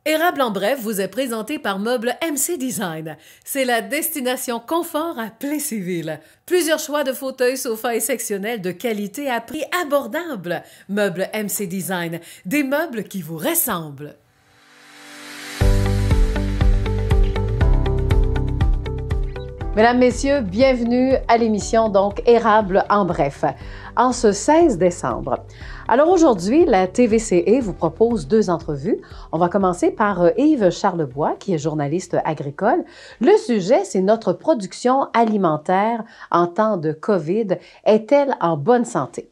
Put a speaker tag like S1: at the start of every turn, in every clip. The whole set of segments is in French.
S1: Érable en bref vous est présenté par Meubles MC Design. C'est la destination confort à Plessisville. Plusieurs choix de fauteuils, sofas et sectionnels de qualité à prix abordable. Meubles MC Design, des meubles qui vous ressemblent.
S2: Mesdames, Messieurs, bienvenue à l'émission donc Érable en bref, en ce 16 décembre. Alors aujourd'hui, la TVCE vous propose deux entrevues. On va commencer par Yves Charlebois, qui est journaliste agricole. Le sujet, c'est notre production alimentaire en temps de COVID. Est-elle en bonne santé?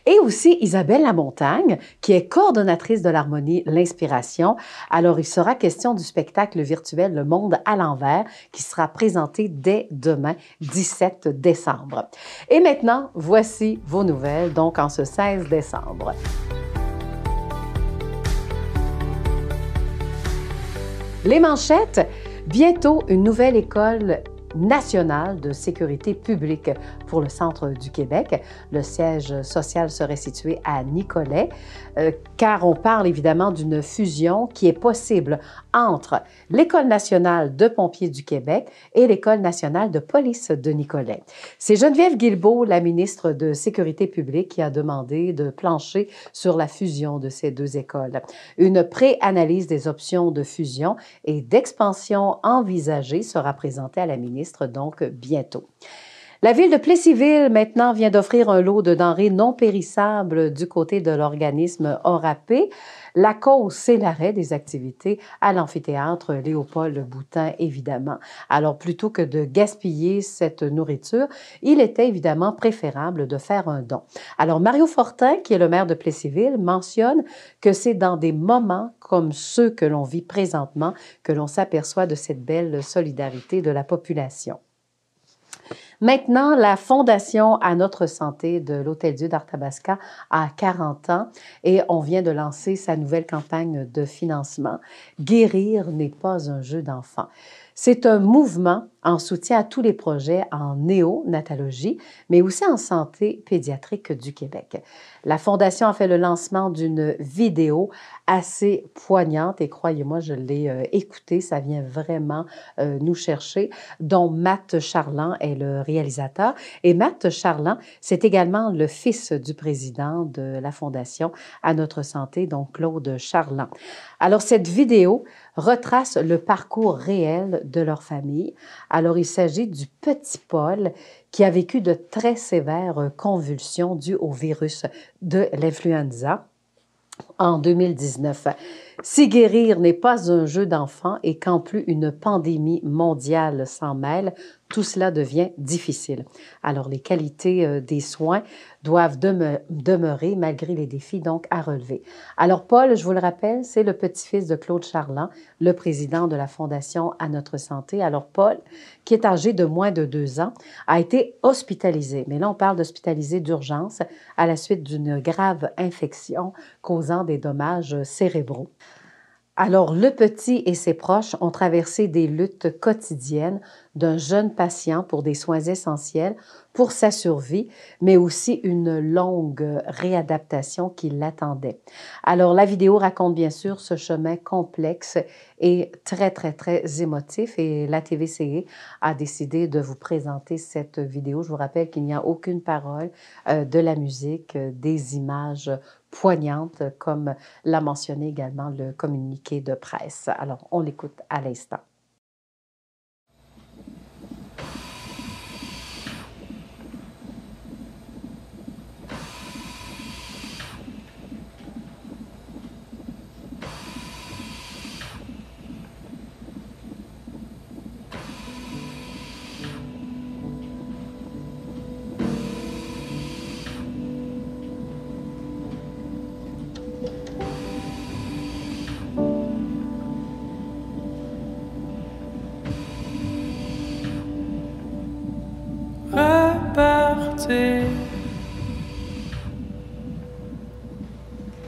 S2: Et aussi Isabelle Lamontagne, qui est coordonnatrice de l'harmonie L'Inspiration. Alors, il sera question du spectacle virtuel Le Monde à l'envers, qui sera présenté dès demain, 17 décembre. Et maintenant, voici vos nouvelles, donc en ce 16 décembre. Les manchettes, bientôt une nouvelle école nationale de sécurité publique pour le centre du Québec. Le siège social serait situé à Nicolet, car on parle évidemment d'une fusion qui est possible entre l'École nationale de pompiers du Québec et l'École nationale de police de Nicolet. C'est Geneviève Guilbeault, la ministre de Sécurité publique, qui a demandé de plancher sur la fusion de ces deux écoles. Une pré-analyse des options de fusion et d'expansion envisagée sera présentée à la ministre donc bientôt. La ville de Plessisville, maintenant, vient d'offrir un lot de denrées non périssables du côté de l'organisme ORAP. La cause, c'est l'arrêt des activités à l'amphithéâtre Léopold-Boutin, évidemment. Alors, plutôt que de gaspiller cette nourriture, il était évidemment préférable de faire un don. Alors, Mario Fortin, qui est le maire de Plessisville, mentionne que c'est dans des moments comme ceux que l'on vit présentement que l'on s'aperçoit de cette belle solidarité de la population. Maintenant, la Fondation à notre santé de l'Hôtel-Dieu d'Arthabasca a 40 ans et on vient de lancer sa nouvelle campagne de financement. Guérir n'est pas un jeu d'enfant. C'est un mouvement en soutien à tous les projets en néonatologie, mais aussi en santé pédiatrique du Québec. La Fondation a fait le lancement d'une vidéo assez poignante et croyez-moi, je l'ai écoutée, ça vient vraiment nous chercher, dont Matt Charland est le réalisateur. Et Matt Charland, c'est également le fils du président de la Fondation à notre santé, donc Claude Charland. Alors, cette vidéo retrace le parcours réel de leur famille. Alors, il s'agit du petit Paul qui a vécu de très sévères convulsions dues au virus de l'influenza en 2019. Si guérir n'est pas un jeu d'enfant et qu'en plus une pandémie mondiale s'en mêle, tout cela devient difficile. Alors, les qualités des soins doivent demeurer malgré les défis donc à relever. Alors, Paul, je vous le rappelle, c'est le petit-fils de Claude Charland, le président de la Fondation à notre santé. Alors, Paul, qui est âgé de moins de 2 ans, a été hospitalisé. Mais là, on parle d'hospitalisé d'urgence à la suite d'une grave infection causant des dommages cérébraux. Alors, le petit et ses proches ont traversé des luttes quotidiennes d'un jeune patient pour des soins essentiels pour sa survie, mais aussi une longue réadaptation qui l'attendait. Alors, la vidéo raconte bien sûr ce chemin complexe et très, très, très émotif et la TVCE a décidé de vous présenter cette vidéo. Je vous rappelle qu'il n'y a aucune parole, de la musique, des images poignantes, comme l'a mentionné également le communiqué de presse. Alors, on l'écoute à l'instant.
S3: Repartir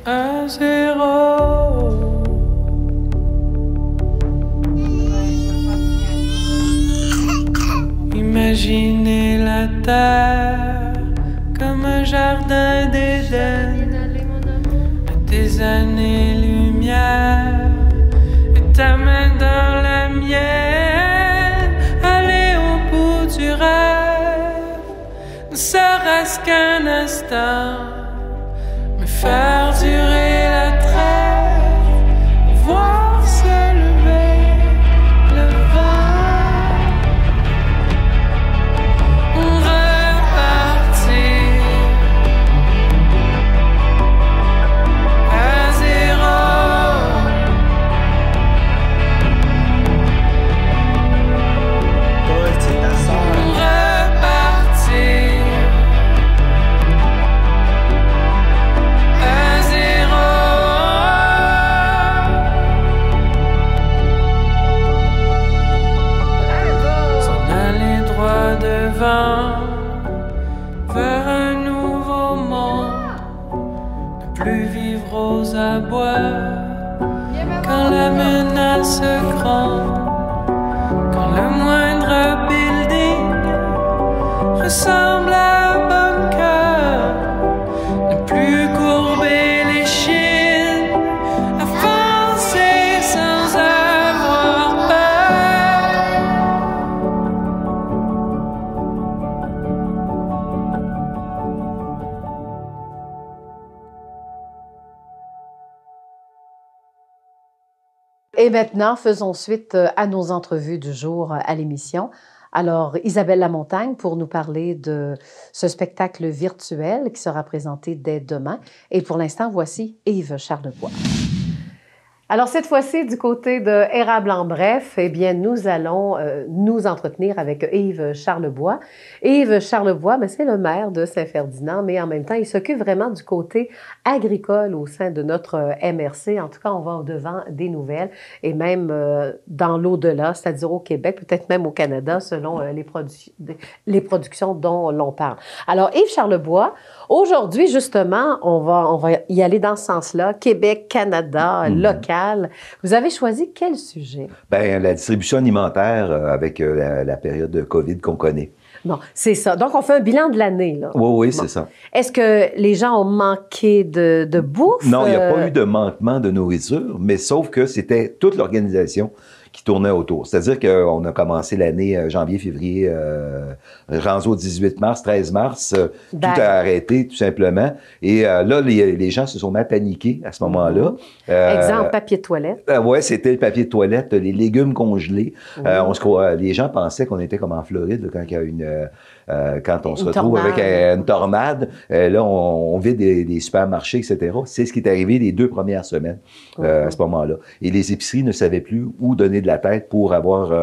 S3: à zéro. Imaginez la terre comme un jardin d'Éden, à des années-lumière et ne serait-ce qu'un instant, me faire durer la trêve, voir se lever le vent, repartir à zéro.
S4: Paul, c'est ta sœur.
S3: Repartir à zéro. S'en aller droit devant vers un nouveau monde, ne plus vivre aux abois quand la menace gronde, quand le moindre building ressemble à un bunker, ne plus courber les chines, avancer sans avoir peur.
S2: Et maintenant, faisons suite à nos entrevues du jour à l'émission. Alors, Isabelle Lamontagne pour nous parler de ce spectacle virtuel qui sera présenté dès demain. Et pour l'instant, voici Yves Charlebois. Alors, cette fois-ci, du côté de Érable en Bref, eh bien, nous allons nous entretenir avec Yves Charlebois. Yves Charlebois, c'est le maire de Saint-Ferdinand, mais en même temps, il s'occupe vraiment du côté agricole au sein de notre MRC. En tout cas, on va au-devant des nouvelles et même dans l'au-delà, c'est-à-dire au Québec, peut-être même au Canada, selon les productions dont l'on parle. Alors, Yves Charlebois, aujourd'hui, justement, on va y aller dans ce sens-là. Québec, Canada, local. Vous avez choisi quel sujet?
S5: Bien, la distribution alimentaire avec la période de COVID qu'on connaît.
S2: Bon, c'est ça. Donc, on fait un bilan de l'année, là.
S5: Oui,
S2: bon.
S5: C'est ça.
S2: Est-ce que les gens ont manqué de bouffe?
S5: Non, il n'y a pas eu de manquement de nourriture, mais sauf que c'était toute l'organisation qui tournait autour. C'est-à-dire qu'on a commencé l'année janvier, février, rendu au 18 mars, 13 mars, tout a arrêté, tout simplement. Et là, les gens se sont mal paniqués à ce moment-là.
S2: Exemple, papier de toilette.
S5: Oui, c'était le papier de toilette, les légumes congelés. Les gens pensaient qu'on était comme en Floride, là, quand il y a quand on se retrouve avec une tornade. Là, on vide des supermarchés, etc. C'est ce qui est arrivé les 2 premières semaines à ce moment-là. Et les épiceries ne savaient plus où donner de la tête pour avoir,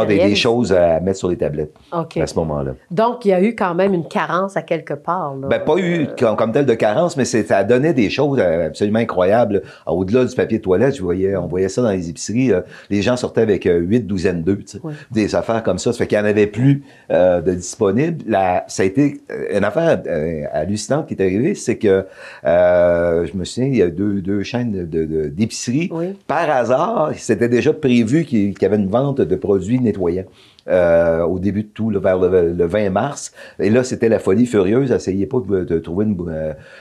S5: des choses à mettre sur les tablettes à ce moment-là.
S2: Donc, il y a eu quand même une carence à quelque part. Là.
S5: Ben, pas eu comme telle de carence, mais ça donnait des choses absolument incroyables. Au-delà du papier de toilette, on voyait ça dans les épiceries. Les gens sortaient avec 8 douzaines d'œufs, des affaires comme ça. Ça fait qu'il n'y en avait plus de disponibles. Ça a été une affaire hallucinante qui est arrivée, c'est que je me souviens, il y a deux chaînes d'épiceries. Par hasard, c'était déjà prévu qu'il y avait une vente de produits nettoyants. Au début de tout, là, vers le 20 mars. Et là, c'était la folie furieuse. Essayez pas de trouver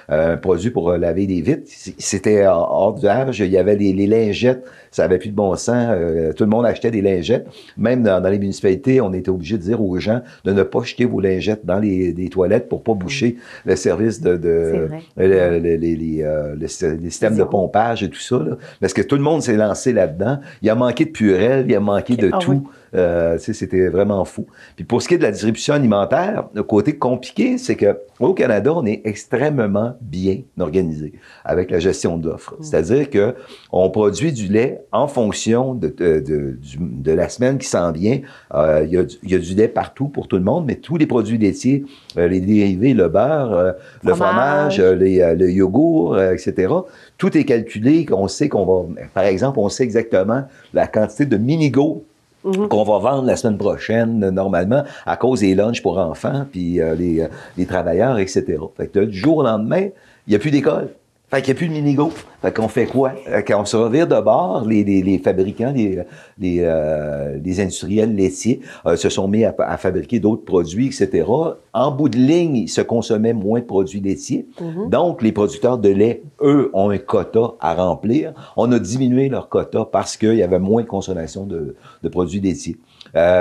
S5: un produit pour laver des vitres. C'était hors d'usage. Il y avait les lingettes. Ça avait plus de bon sens. Tout le monde achetait des lingettes. Même dans les municipalités, on était obligé de dire aux gens de ne pas jeter vos lingettes dans les toilettes pour pas boucher le service les systèmes de pompage et tout ça. Là. Parce que tout le monde s'est lancé là-dedans. Il a manqué de Purel, il a manqué de tout. C'était vraiment fou. Puis pour ce qui est de la distribution alimentaire, le côté compliqué, c'est que au Canada, on est extrêmement bien organisé avec la gestion de l'offre. C'est-à-dire que on produit du lait en fonction de la semaine qui s'en vient. Il y a du lait partout pour tout le monde, mais tous les produits laitiers, les dérivés, le beurre, le fromage, le yogourt, etc., tout est calculé. On sait par exemple, on sait exactement la quantité de mini-go qu'on va vendre la semaine prochaine, normalement, à cause des lunchs pour enfants, puis les travailleurs, etc. Fait que du jour au lendemain, il n'y a plus d'école. Fait qu'il n'y a plus de minigo. Fait qu'on fait quoi? Quand on se revire de bord, les fabricants, les industriels laitiers se sont mis à fabriquer d'autres produits, etc. En bout de ligne, il se consommait moins de produits laitiers. Donc, les producteurs de lait, eux, ont un quota à remplir. On a diminué leur quota parce qu'il y avait moins de consommation de produits laitiers.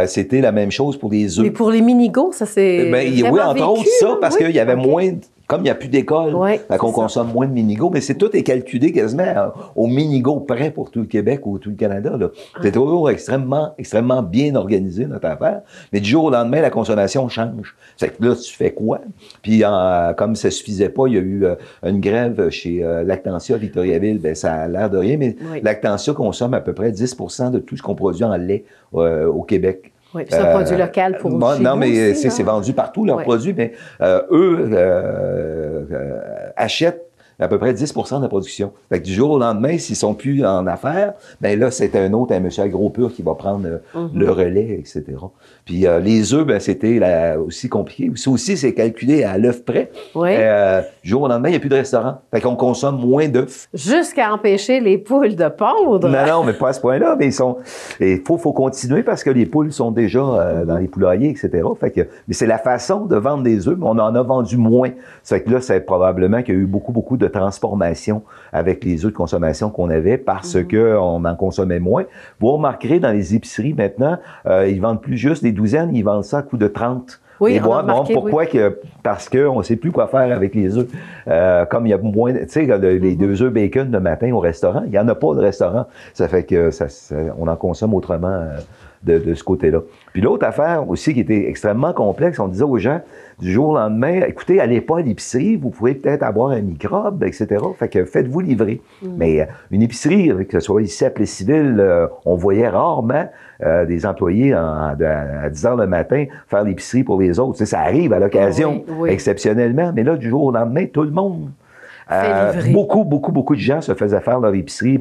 S5: C'était la même chose pour les œufs.
S2: Mais pour les minigots, ça c'est
S5: oui, entre autres ça, parce qu'il y avait moins... Comme il n'y a plus d'école, qu'on consomme moins de minigo, mais tout est calculé quasiment au minigo près pour tout le Québec ou tout le Canada. C'est toujours extrêmement bien organisé, notre affaire. Mais du jour au lendemain, la consommation change. C'est que là, tu fais quoi? Puis, comme ça suffisait pas, il y a eu une grève chez Lactantia, Victoriaville. Ben, ça a l'air de rien, mais Lactantia consomme à peu près 10% de tout ce qu'on produit en lait au Québec.
S2: Oui, puis c'est un produit local pour nous.
S5: Non, mais c'est vendu partout, leurs produits, mais eux achètent à peu près 10% de la production. Fait que du jour au lendemain, s'ils sont plus en affaires, ben là, c'est un monsieur Agropur qui va prendre le relais, etc. Puis les œufs, ben c'était aussi compliqué. Ça aussi, c'est calculé à l'œuf près. Du jour au lendemain, il n'y a plus de restaurant. Fait qu'on consomme moins d'œufs.
S2: Jusqu'à empêcher les poules de pondre.
S5: Non, mais pas à ce point-là. Mais il faut continuer parce que les poules sont déjà dans les poulaillers, etc. Fait que, mais c'est la façon de vendre des œufs, mais on en a vendu moins. Ça fait que là, c'est probablement qu'il y a eu beaucoup de transformation avec les œufs de consommation qu'on avait parce qu'on en consommait moins. Vous remarquerez dans les épiceries maintenant, ils vendent plus juste des douzaines, ils vendent ça à coût de 30.
S2: Oui, on a remarqué,
S5: pourquoi? Parce qu'on ne sait plus quoi faire avec les œufs. Comme il y a moins... Tu sais, les 2 œufs bacon le matin au restaurant, il n'y en a pas de restaurant. Ça fait que on en consomme autrement de ce côté-là. Puis l'autre affaire aussi qui était extrêmement complexe, on disait aux gens du jour au lendemain, écoutez, allez pas à l'épicerie, vous pouvez peut-être avoir un microbe, etc. Fait que faites-vous livrer. Mais une épicerie, que ce soit ici à Plessisville, on voyait rarement des employés à 10 heures le matin faire l'épicerie pour les autres. Tu sais, ça arrive à l'occasion, exceptionnellement, mais là, du jour au lendemain, tout le monde... beaucoup de gens se faisaient faire leur épicerie,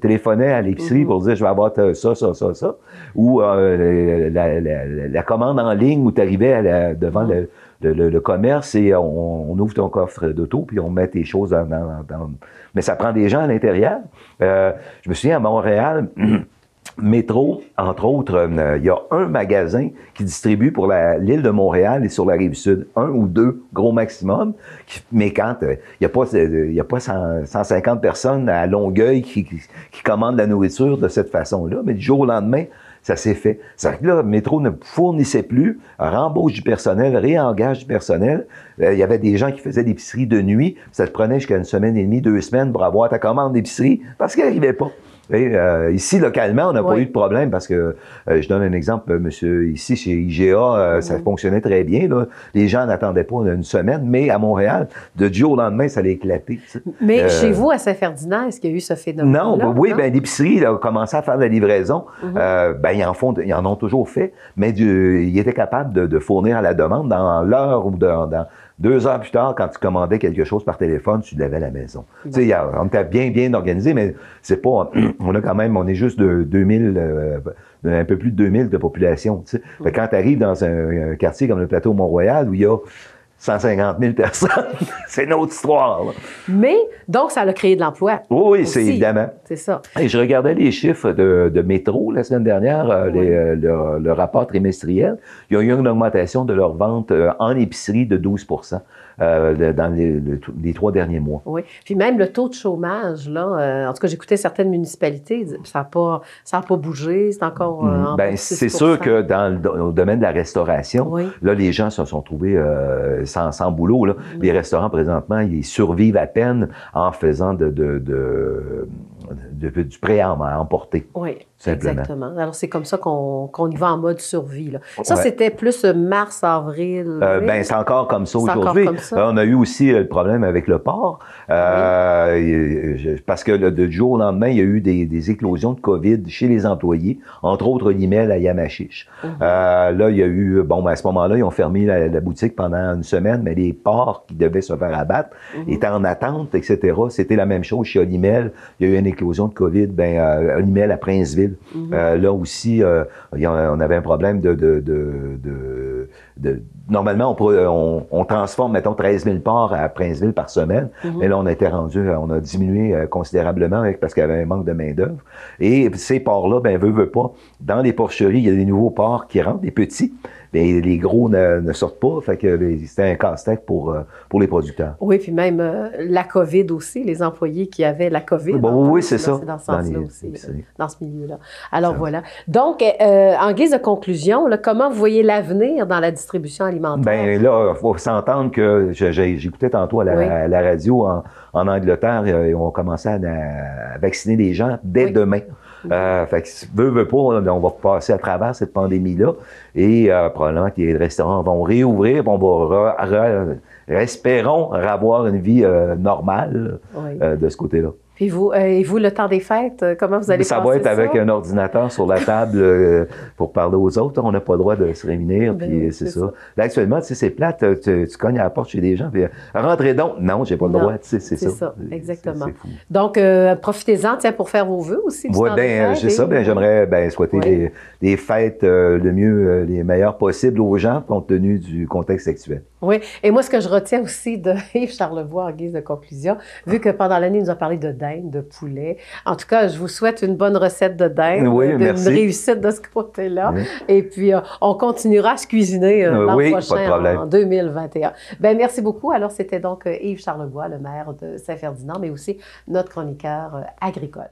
S5: téléphonaient à l'épicerie pour dire je vais avoir ça. Ou la commande en ligne où tu arrivais devant le commerce et on ouvre ton coffre d'auto puis on met tes choses dans... Mais ça prend des gens à l'intérieur. Je me souviens à Montréal... Métro, entre autres, il y a un magasin qui distribue pour l'île de Montréal et sur la Rive-Sud, 1 ou 2, gros maximum. Mais quand il n'y a pas 150 personnes à Longueuil qui commandent la nourriture de cette façon-là, mais du jour au lendemain, ça s'est fait. C'est-à-dire que là, Métro ne fournissait plus, rembauche du personnel, réengage du personnel. Il y avait des gens qui faisaient l'épicerie de nuit. Ça te prenait jusqu'à 1 semaine et demie, 2 semaines pour avoir ta commande d'épicerie parce qu'elle n'arrivait pas. Et, ici, localement, on n'a pas eu de problème parce que, je donne un exemple, monsieur, ici, chez IGA, ça fonctionnait très bien, là. Les gens n'attendaient pas 1 semaine, mais à Montréal, de du jour au lendemain, ça allait éclater.
S2: Mais chez vous, à Saint-Ferdinand, est-ce qu'il y a eu ce phénomène-là?
S5: Non, oui, ben l'épicerie a commencé à faire de la livraison. Ils en ont toujours fait, mais ils étaient capables de fournir à la demande dans l'heure ou dans 2 heures plus tard, quand tu commandais quelque chose par téléphone, tu l'avais à la maison. Tu sais, on était bien organisé, mais c'est pas... On est juste de 2000, un peu plus de 2000 de population. Tu sais. Fait que quand tu arrives dans un quartier comme le plateau Mont-Royal, où il y a 150 000 personnes, c'est une autre histoire. Là.
S2: Mais, donc, ça a créé de l'emploi.
S5: Oui, c'est évidemment.
S2: C'est ça.
S5: Et je regardais les chiffres de Métro la semaine dernière, le rapport trimestriel. Il y a eu une augmentation de leur vente en épicerie de 12% dans les 3 derniers mois. Oui.
S2: Puis même le taux de chômage, là, en tout cas, j'écoutais certaines municipalités, ça n'a pas bougé, c'est encore en
S5: c'est sûr que dans le domaine de la restauration, là, les gens se sont trouvés sans boulot. Là. Les restaurants, présentement, ils survivent à peine en faisant du prêt à emporter.
S2: Oui, exactement. Alors, c'est comme ça qu'on y va en mode survie. Là. Ça, c'était plus mars, avril.
S5: C'est encore comme ça aujourd'hui. On a eu aussi le problème avec le port. Parce que du jour au lendemain, il y a eu des éclosions de COVID chez les employés, entre autres l'IMEL à Yamachiche. Là, il y a eu... à ce moment-là, ils ont fermé la boutique pendant 1 semaine, mais les ports qui devaient se faire abattre étaient en attente, etc. C'était la même chose chez Olimel. Il y a eu une éclosion de COVID, Olimel à Princeville ville. Là aussi, on avait un problème normalement, on transforme, mettons, 13 000 porcs à Princeville par semaine. Mais là, on a diminué considérablement parce qu'il y avait un manque de main-d'œuvre. Et ces porcs-là, veut pas. Dans les porcheries, il y a des nouveaux porcs qui rentrent, des petits. Mais les gros ne sortent pas. Fait que c'était un casse-tête pour les producteurs.
S2: Oui, puis même la COVID aussi, les employés qui avaient la COVID.
S5: Oui, c'est ça.
S2: C'est dans ce sens-là aussi, dans ce milieu-là. Alors voilà. Donc, en guise de conclusion, là, comment vous voyez l'avenir dans la distribution alimentaire?
S5: Ben là, il faut s'entendre que j'écoutais tantôt à la radio en Angleterre, ils ont commencé à vacciner les gens dès demain. Fait que veut pas, on va passer à travers cette pandémie-là et probablement que les restaurants vont réouvrir, espérons avoir une vie normale de ce côté-là.
S2: Puis vous, le temps des fêtes, comment vous allez passer ça?
S5: Ça va être avec un ordinateur sur la table pour parler aux autres. On n'a pas le droit de se réunir, puis c'est ça. Là, actuellement, tu sais, c'est plate. Tu cognes à la porte chez des gens, puis rentrez donc. Non, j'ai pas le droit. Tu sais, c'est ça.
S2: C'est ça, exactement.
S5: C'est fou.
S2: Donc, profitez-en, tiens, pour faire vos vœux aussi.
S5: Oui, c'est ça. J'aimerais souhaiter des fêtes les meilleures possibles aux gens, compte tenu du contexte actuel.
S2: Oui, et moi, ce que je retiens aussi de Yves Charlebois en guise de conclusion, vu que pendant l'année, il nous a parlé de dinde, de poulet. En tout cas, je vous souhaite une bonne recette de dinde, une réussite de ce côté-là. Oui. Et puis, on continuera à se cuisiner l'an prochain, en 2021. Merci beaucoup. Alors, c'était donc Yves Charlebois, le maire de Saint-Ferdinand, mais aussi notre chroniqueur agricole.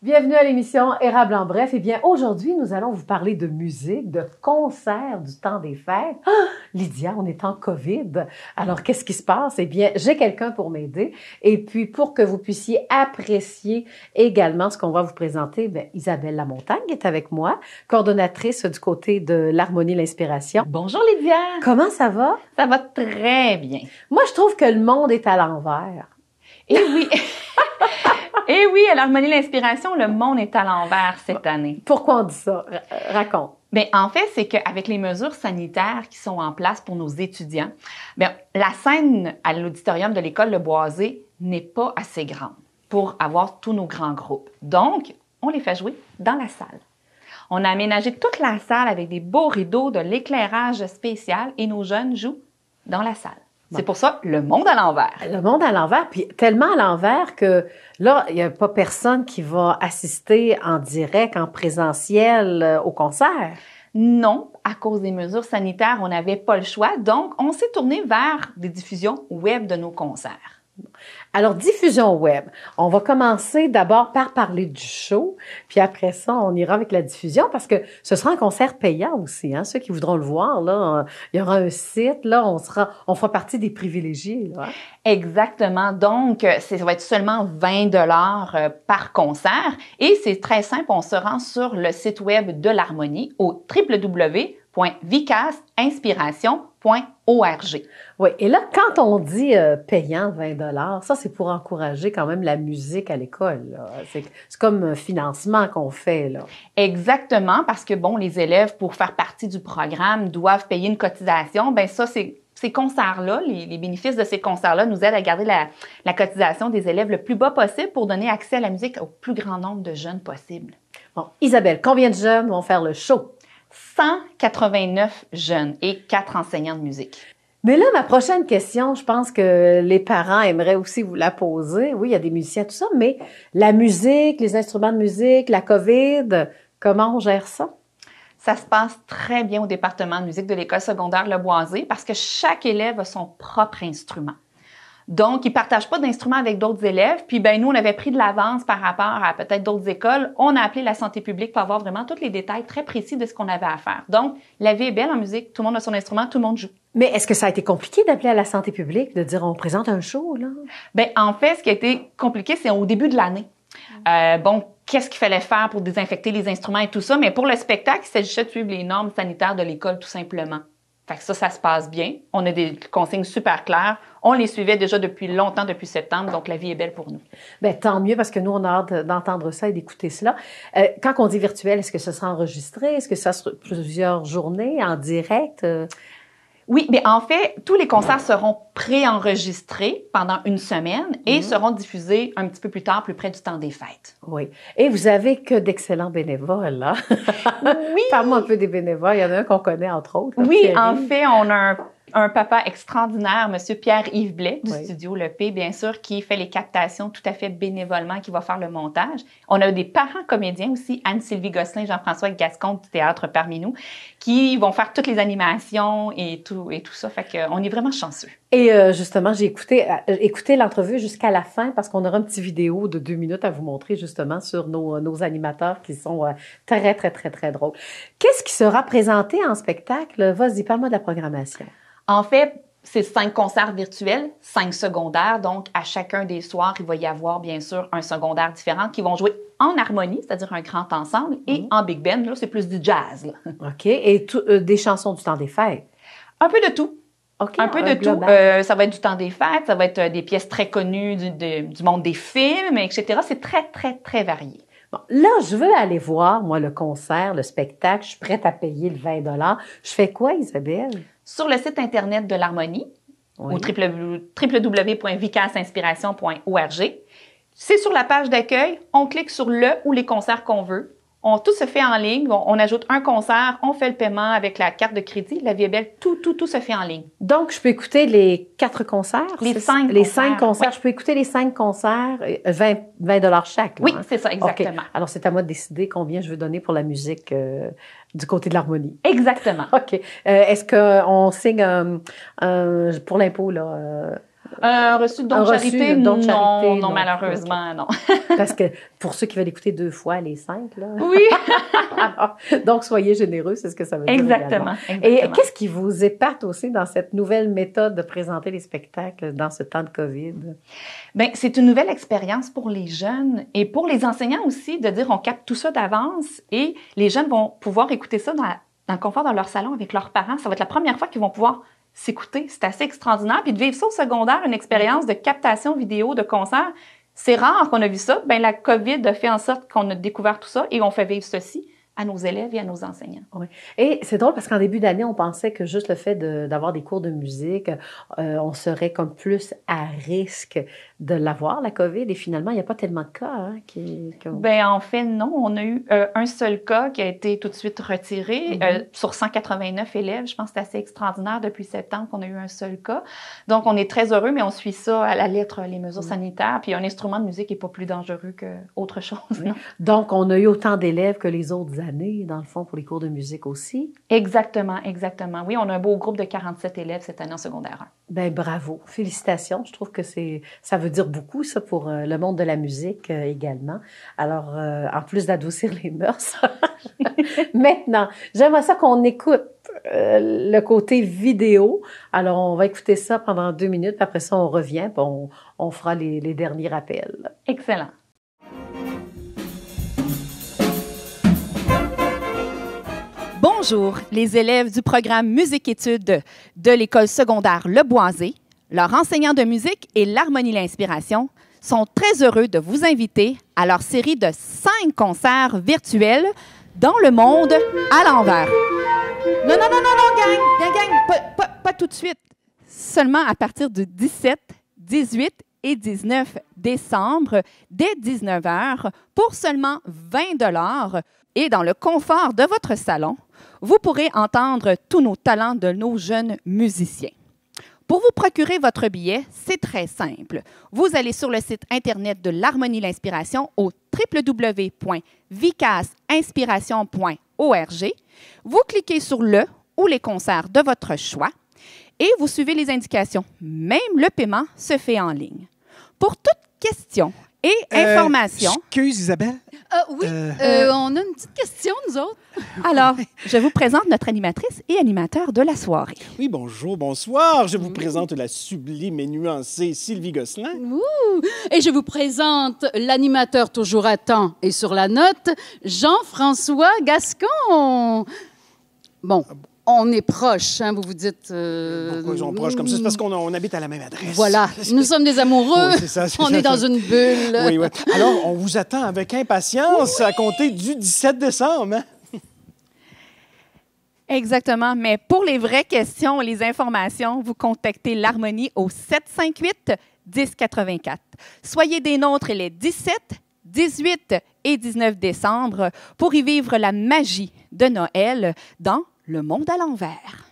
S2: Bienvenue à l'émission Érable en bref. Eh bien, aujourd'hui, nous allons vous parler de musique, de concerts du temps des fêtes. Ah, Lydia, on est en COVID. Alors, qu'est-ce qui se passe? Eh bien, j'ai quelqu'un pour m'aider. Et puis, pour que vous puissiez apprécier également ce qu'on va vous présenter, Isabelle Lamontagne est avec moi, coordonnatrice du côté de l'harmonie, l'inspiration.
S6: Bonjour Lydia.
S2: Comment ça va?
S6: Ça va très bien.
S2: Moi, je trouve que le monde est à l'envers.
S6: Eh oui! Eh oui, à l'harmonie l'inspiration, le monde est à l'envers cette année.
S2: Pourquoi on dit ça? Raconte.
S6: En fait, c'est qu'avec les mesures sanitaires qui sont en place pour nos étudiants, la scène à l'auditorium de l'école Le Boisé n'est pas assez grande pour avoir tous nos grands groupes. Donc, on les fait jouer dans la salle. On a aménagé toute la salle avec des beaux rideaux, de l'éclairage spécial et nos jeunes jouent dans la salle. C'est pour ça, le monde à l'envers.
S2: Le monde à l'envers, puis tellement à l'envers que là, il n'y a pas personne qui va assister en direct, en présentiel au concert.
S6: Non, à cause des mesures sanitaires, on n'avait pas le choix. Donc, on s'est tourné vers des diffusions web de nos concerts.
S2: Alors, diffusion web. On va commencer d'abord par parler du show, puis après ça, on ira avec la diffusion parce que ce sera un concert payant aussi. Ceux qui voudront le voir, là, il y aura un site, là, on fera partie des privilégiés. Là.
S6: Exactement. Donc, ça va être seulement 20 $ par concert et c'est très simple. On se rend sur le site web de l'harmonie au www.vicasinspiration.org.
S2: Oui, et là, quand on dit payant 20 $, ça, c'est pour encourager quand même la musique à l'école. C'est comme un financement qu'on fait, là.
S6: Exactement, parce que, les élèves, pour faire partie du programme, doivent payer une cotisation. Ça, ces concerts-là, les bénéfices de ces concerts-là nous aident à garder la cotisation des élèves le plus bas possible pour donner accès à la musique au plus grand nombre de jeunes possible.
S2: Bon, Isabelle, combien de jeunes vont faire le show?
S6: 189 jeunes et 4 enseignants de musique.
S2: Mais là, ma prochaine question, je pense que les parents aimeraient aussi vous la poser. Oui, il y a des musiciens, tout ça, mais la musique, les instruments de musique, la COVID, comment on gère ça?
S6: Ça se passe très bien au département de musique de l'école secondaire Le Boisé parce que chaque élève a son propre instrument. Donc, ils ne partagent pas d'instruments avec d'autres élèves. Puis, nous, on avait pris de l'avance par rapport à peut-être d'autres écoles. On a appelé la santé publique pour avoir vraiment tous les détails très précis de ce qu'on avait à faire. Donc, la vie est belle en musique. Tout le monde a son instrument, tout le monde joue.
S2: Mais est-ce que ça a été compliqué d'appeler à la santé publique, de dire on présente un show, là?
S6: En fait, ce qui a été compliqué, c'est au début de l'année. Qu'est-ce qu'il fallait faire pour désinfecter les instruments et tout ça? Mais pour le spectacle, il s'agissait de suivre les normes sanitaires de l'école, tout simplement. Fait que ça se passe bien. On a des consignes super claires. On les suivait déjà depuis longtemps, depuis septembre, donc la vie est belle pour nous.
S2: Tant mieux, parce que nous, on a hâte d'entendre ça et d'écouter cela. Quand on dit virtuel, est-ce que ça sera enregistré? Est-ce que ça sera plusieurs journées en direct?
S6: Oui, mais en fait, tous les concerts seront préenregistrés pendant une semaine et seront diffusés un petit peu plus tard, plus près du temps des fêtes.
S2: Oui. Et vous avez que d'excellents bénévoles, là.
S6: Oui!
S2: Parle-moi un peu des bénévoles. Il y en a un qu'on connaît, entre autres. Là,
S6: Oui,
S2: Thierry.
S6: en fait, on a un papa extraordinaire, M. Pierre-Yves Blais, du
S2: Oui.
S6: studio Le P, bien sûr, qui fait les captations tout à fait bénévolement, qui va faire le montage. On a des parents comédiens aussi, Anne-Sylvie Gosselin, Jean-François Gascon du théâtre parmi nous, qui vont faire toutes les animations et tout ça. Fait qu'on est vraiment chanceux.
S2: Et justement, j'ai écouté l'entrevue jusqu'à la fin parce qu'on aura une petite vidéo de 2 minutes à vous montrer justement sur nos animateurs qui sont très, très, très, très drôles. Qu'est-ce qui sera présenté en spectacle? Vas-y, parle-moi de la programmation.
S6: En fait, c'est 5 concerts virtuels, 5 secondaires. Donc, à chacun des soirs, il va y avoir, bien sûr, un secondaire différent qui vont jouer en harmonie, c'est-à-dire un grand ensemble, et en big band. Là, c'est plus du jazz. Là.
S2: OK. Et des chansons du temps des fêtes?
S6: Un peu de tout.
S2: OK.
S6: Un peu de tout. Ça va être du temps des fêtes, ça va être des pièces très connues du monde des films, etc. C'est très, très, très varié.
S2: Bon, là, je veux aller voir, moi, le concert, le spectacle. Je suis prête à payer le 20 $. Je fais quoi, Isabelle?
S6: Sur le site Internet de l'Harmonie,
S2: Oui.
S6: au www.vicasinspiration.org, c'est sur la page d'accueil, on clique sur le ou les concerts qu'on veut. Tout se fait en ligne. On ajoute un concert, on fait le paiement avec la carte de crédit. La vie est belle, tout se fait en ligne.
S2: Donc, je peux écouter les 4 concerts?
S6: Les 5
S2: Les
S6: concerts,
S2: 5 concerts.
S6: oui.
S2: Je peux écouter les 5 concerts, 20 $ chaque. Là,
S6: Oui,
S2: hein?
S6: c'est ça, exactement.
S2: OK. Alors, c'est à moi de décider combien je veux donner pour la musique du côté de l'harmonie.
S6: Exactement.
S2: OK. Est-ce qu'on signe pour l'impôt, là?
S6: Un reçu de don
S2: Un
S6: de
S2: reçu
S6: charité?
S2: de don de
S6: Non,
S2: charité,
S6: non,
S2: non.
S6: malheureusement, non.
S2: Parce que pour ceux qui veulent écouter 2 fois les 5, là.
S6: Oui,
S2: Alors, donc, soyez généreux, c'est ce que ça veut dire.
S6: exactement.
S2: Également. Et qu'est-ce qui vous épate aussi dans cette nouvelle méthode de présenter les spectacles dans ce temps de COVID?
S6: Bien, c'est une nouvelle expérience pour les jeunes et pour les enseignants aussi, de dire on capte tout ça d'avance et les jeunes vont pouvoir écouter ça dans le confort de leur salon avec leurs parents. Ça va être la première fois qu'ils vont pouvoir s'écouter. C'est assez extraordinaire. Puis de vivre ça au secondaire, une expérience de captation vidéo, de concert, c'est rare qu'on a vu ça. Bien, la COVID a fait en sorte qu'on a découvert tout ça et on fait vivre ceci à nos élèves et à nos enseignants.
S2: Oui. Et c'est drôle parce qu'en début d'année, on pensait que juste le fait d'avoir des cours de musique, on serait comme plus à risque de l'avoir, la COVID. Et finalement, il n'y a pas tellement de cas. Hein,
S6: Bien, en fait, non. On a eu un seul cas qui a été tout de suite retiré sur 189 élèves. Je pense que c'est assez extraordinaire depuis septembre qu'on a eu un seul cas. Donc, on est très heureux, mais on suit ça à la lettre, les mesures sanitaires. Puis, un instrument de musique n'est pas plus dangereux qu'autre chose. Non?
S2: Donc, on a eu autant d'élèves que les autres années, dans le fond, pour les cours de musique aussi.
S6: Exactement, exactement. Oui, on a un beau groupe de 47 élèves cette année en secondaire 1.
S2: Bien, bravo. Félicitations. Je trouve que ça veut dire beaucoup, ça, pour le monde de la musique également. Alors, en plus d'adoucir les mœurs. Maintenant, j'aimerais ça qu'on écoute le côté vidéo. Alors, on va écouter ça pendant 2 minutes. Puis après ça, on revient. Puis on fera les derniers rappels.
S6: Excellent. Bonjour, les élèves du programme Musique-études de l'école secondaire Le Boisé. Leurs enseignants de musique et l'Harmonie l'Inspiration sont très heureux de vous inviter à leur série de 5 concerts virtuels dans le monde à l'envers. Non, gang, pas tout de suite. Seulement à partir du 17, 18 et 19 décembre, dès 19h, pour seulement 20 $ et dans le confort de votre salon, vous pourrez entendre tous nos talents de nos jeunes musiciens. Pour vous procurer votre billet, c'est très simple. Vous allez sur le site Internet de l'Harmonie l'Inspiration au www.vicasinspiration.org. Vous cliquez sur le ou les concerts de votre choix et vous suivez les indications. Même le paiement se fait en ligne. Pour toute question et information...
S7: Excuse, Isabelle.
S8: Oui, on a une petite question, nous autres.
S6: Alors, je vous présente notre animatrice et animateur de la soirée.
S7: Oui, bonjour, bonsoir. Je vous présente la sublime et nuancée Sylvie Gosselin.
S8: Ouh. Et je vous présente l'animateur toujours à temps et sur la note, Jean-François Gascon. Bon, on est proches, hein, vous vous dites...
S7: Pourquoi ils sont proches comme ça? C'est parce qu'on habite à la même adresse.
S8: Voilà, nous sommes des amoureux.
S7: Oui, c'est ça,
S8: on est dans une bulle.
S7: Oui, oui. Alors, on vous attend avec impatience à compter du 17 décembre. Hein?
S6: Exactement, mais pour les vraies questions, les informations, vous contactez l'Harmonie au 758-1084. Soyez des nôtres les 17, 18 et 19 décembre pour y vivre la magie de Noël dans Le Monde à l'envers.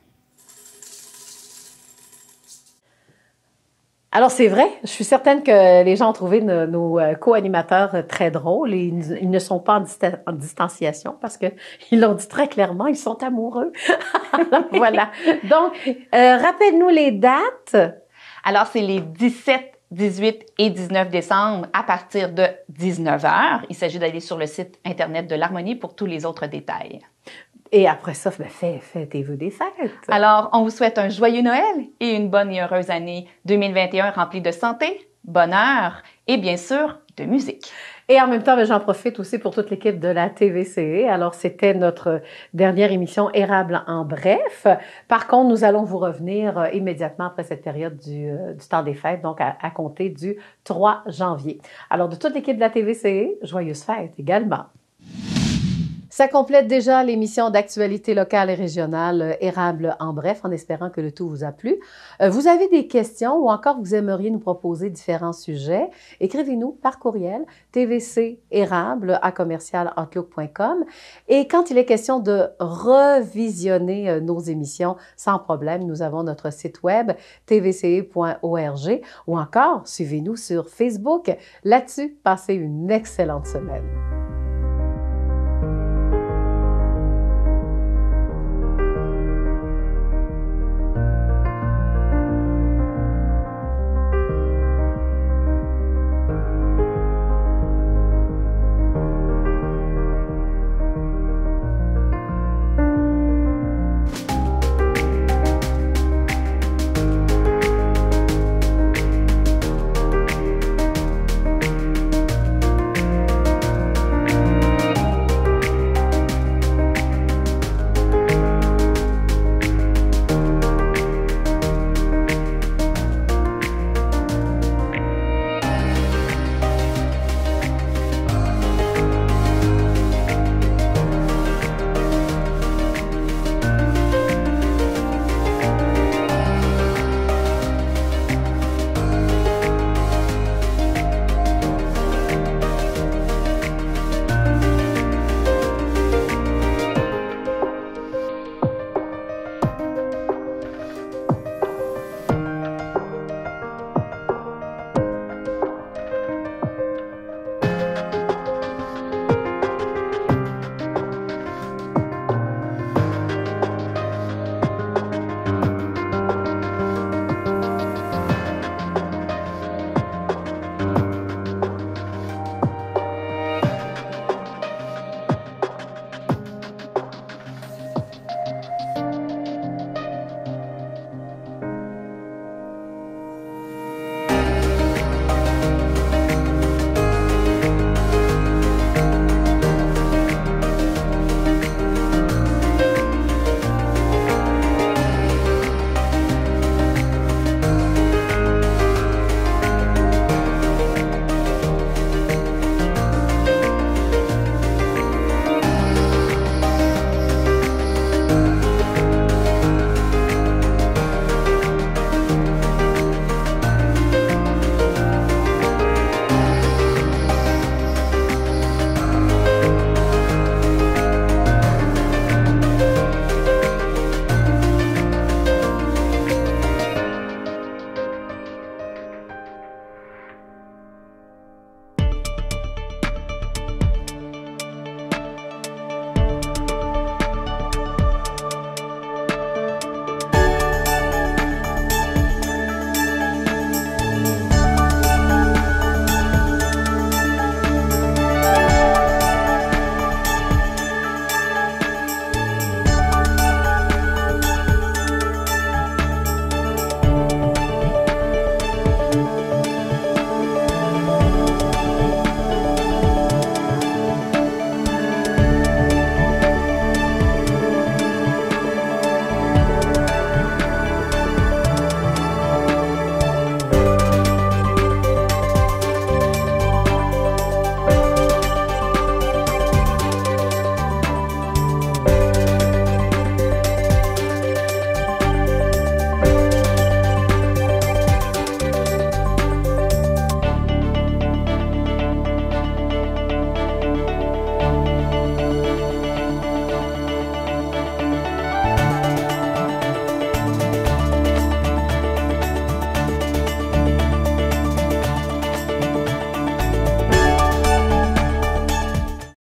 S2: Alors, c'est vrai, je suis certaine que les gens ont trouvé nos co-animateurs très drôles et ils ne sont pas en distanciation parce qu'ils l'ont dit très clairement, ils sont amoureux. Alors, voilà. Donc, rappelle-nous les dates.
S6: Alors, c'est les 17, 18 et 19 décembre à partir de 19h. Il s'agit d'aller sur le site Internet de l'Harmonie pour tous les autres détails.
S2: Et après ça, fais tes vœux des fêtes.
S6: Alors, on vous souhaite un joyeux Noël et une bonne et heureuse année 2021 remplie de santé, bonheur et bien sûr de musique.
S2: Et en même temps, j'en profite aussi pour toute l'équipe de la TVCE. Alors, c'était notre dernière émission Érable en bref. Par contre, nous allons vous revenir immédiatement après cette période du temps des fêtes, donc à compter du 3 janvier. Alors, de toute l'équipe de la TVCE, joyeuses fêtes également. Ça complète déjà l'émission d'actualité locale et régionale Érable en bref, en espérant que le tout vous a plu. Vous avez des questions ou encore vous aimeriez nous proposer différents sujets, écrivez-nous par courriel tvcérable@commercialoutlook.com. Et quand il est question de revisionner nos émissions, sans problème, nous avons notre site web tvce.org ou encore suivez-nous sur Facebook. Là-dessus, passez une excellente semaine.